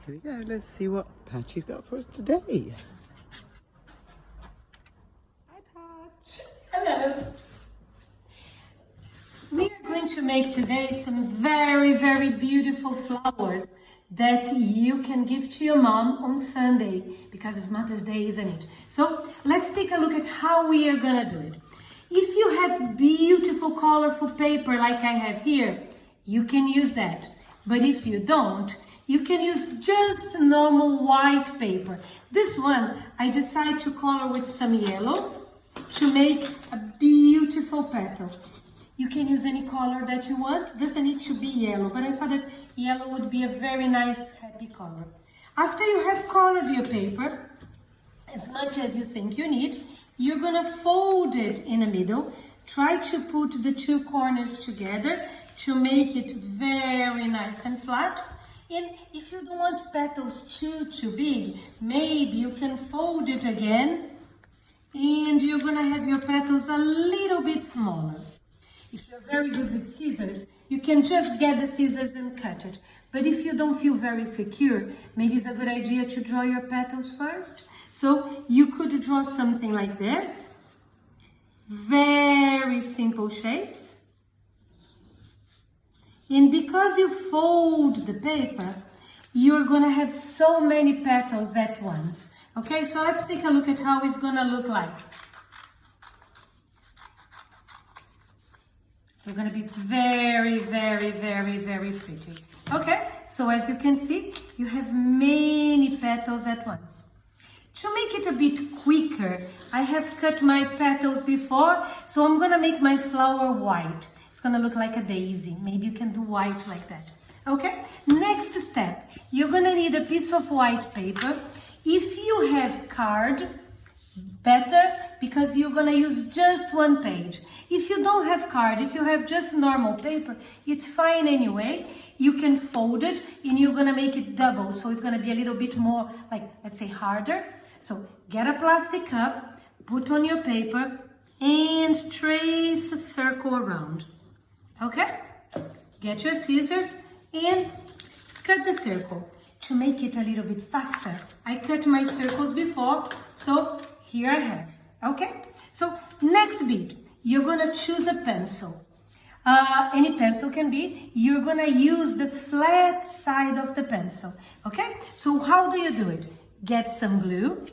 Here we go. Let's see what Patchy's got for us today. Hi, Patch. Hello. We are going to make today some very, very beautiful flowers that you can give to your mom on Sunday because it's Mother's Day, isn't it? So let's take a look at how we are going to do it. If you have beautiful, colorful paper like I have here, you can use that. But if you don't, you can use just normal white paper. This one, I decided to color with some yellow to make a beautiful petal. You can use any color that you want. Doesn't need to be yellow, but I thought that yellow would be a very nice, happy color. After you have colored your paper, as much as you think you need, you're gonna fold it in the middle. Try to put the two corners together to make it very nice and flat. And if you don't want petals too big, maybe you can fold it again and you're gonna have your petals a little bit smaller. If you're very good with scissors, you can just get the scissors and cut it. But if you don't feel very secure, maybe it's a good idea to draw your petals first. So you could draw something like this. Very simple shapes. And because you fold the paper, you're going to have so many petals at once. Okay, so let's take a look at how it's going to look like. They're going to be very, very, very, very pretty. Okay, so as you can see, you have many petals at once. To make it a bit quicker, I have cut my petals before, so I'm going to make my flower white. It's going to look like a daisy. Maybe you can do white like that. Okay, next step, you're going to need a piece of white paper. If you have card, better, because you're going to use just one page. If you don't have card, if you have just normal paper, it's fine anyway. You can fold it and you're going to make it double, so it's going to be a little bit more, like, let's say, harder. So get a plastic cup, put on your paper and trace a circle around. Okay, get your scissors and cut the circle. To make it a little bit faster, I cut my circles before, so here I have. Okay, so next bit, you're gonna choose a pencil. Any pencil can be. You're gonna use the flat side of the pencil. Okay, so how do you do it? Get some glue,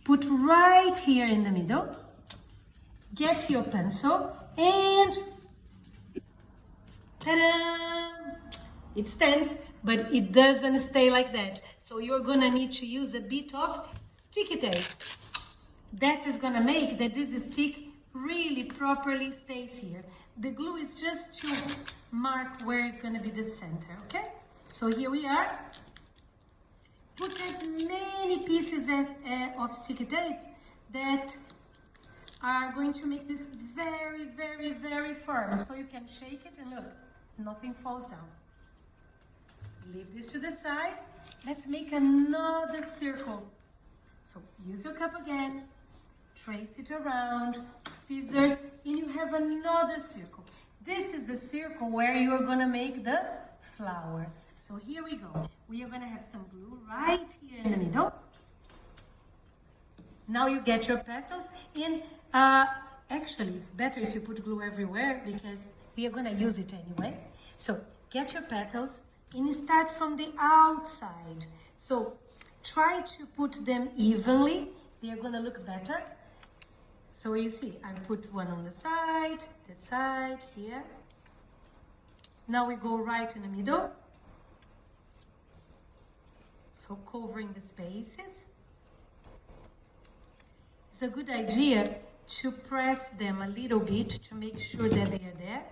put right here in the middle, get your pencil, and ta-da! It stands, but it doesn't stay like that. So you're gonna need to use a bit of sticky tape. That is gonna make that this stick really properly stays here. The glue is just to mark where it's gonna be the center, okay? So here we are. Put as many pieces of sticky tape that are going to make this very, very, very firm. So you can shake it and look, nothing falls down. Leave this to the side. Let's make another circle. So use your cup again, trace it around, scissors, and you have another circle. This is the circle where you are gonna make the flower. So here we go. We are gonna have some glue right here in the middle. Now you get your petals in. Actually, it's better if you put glue everywhere because we are gonna use it anyway. So get your petals and start from the outside. So try to put them evenly. They are gonna look better. So you see, I put one on the side, here. Now we go right in the middle. So covering the spaces. It's a good idea to press them a little bit to make sure that they are there.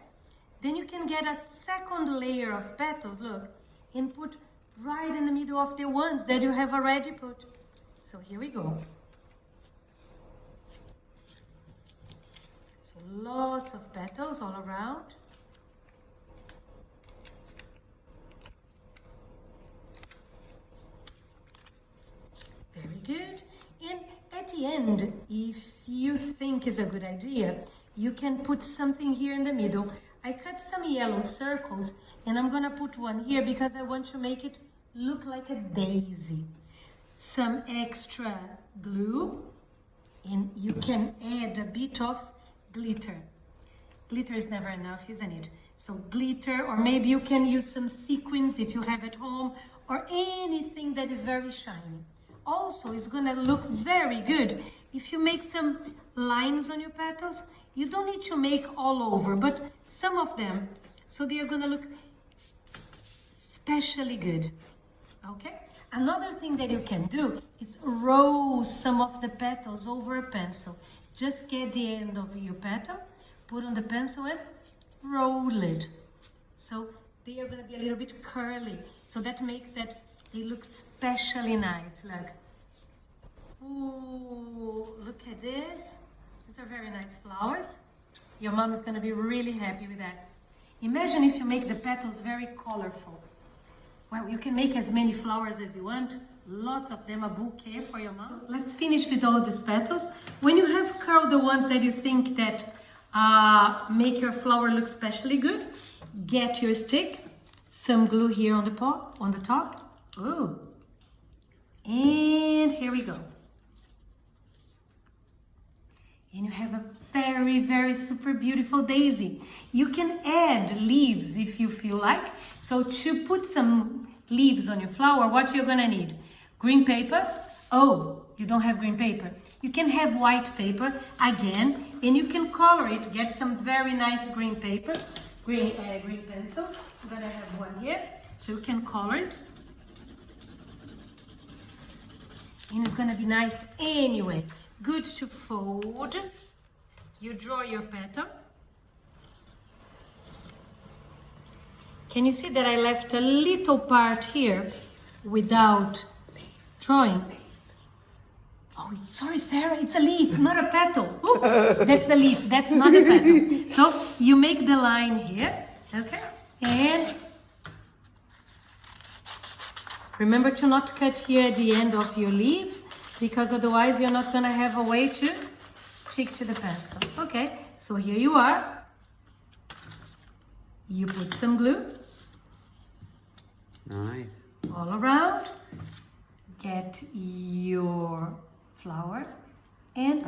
Then you can get a second layer of petals, look, and put right in the middle of the ones that you have already put. So here we go. So lots of petals all around. Very good. And at the end, if you think is a good idea, you can put something here in the middle. I cut some yellow circles and I'm gonna put one here because I want to make it look like a daisy. Some extra glue, and you can add a bit of glitter. Glitter is never enough, isn't it? So glitter, or maybe you can use some sequins if you have at home, or anything that is very shiny. Also, it's gonna look very good if you make some lines on your petals. You don't need to make all over, but some of them, so they are gonna look especially good, okay? Another thing that you can do is roll some of the petals over a pencil. Just get the end of your petal, put on the pencil and roll it. So they are gonna be a little bit curly. So that makes that they look especially nice. Look. Ooh, look at this. These are very nice flowers. Your mom is gonna be really happy with that. Imagine if you make the petals very colorful. Well, you can make as many flowers as you want. Lots of them, a bouquet for your mom. So let's finish with all these petals. When you have curled the ones that you think that make your flower look especially good, get your stick, some glue here on the top. Oh, and here we go. And you have a very, very super beautiful daisy. You can add leaves if you feel like. So to put some leaves on your flower, what you're gonna need? Green paper. Oh, you don't have green paper. You can have white paper again, and you can color it. Get some very nice green paper, green pencil. I'm gonna have one here, so you can color it. And it's gonna be nice anyway. Good to fold. You draw your petal. Can you see that I left a little part here without drawing? Oh, sorry, Sarah, it's a leaf, not a petal. Oops, that's the leaf, that's not a petal. So you make the line here, okay? And remember to not cut here at the end of your leaf, because otherwise you're not gonna have a way to stick to the pencil. Okay, so here you are. You put some glue. Nice. All around. Get your flower and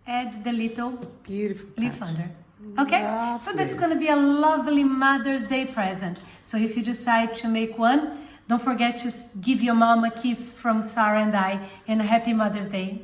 add the little Beautiful leaf patch. under. Okay, so that's going to be a lovely Mother's Day present. So if you decide to make one, don't forget to give your mom a kiss from Sarah and I, and a happy Mother's Day.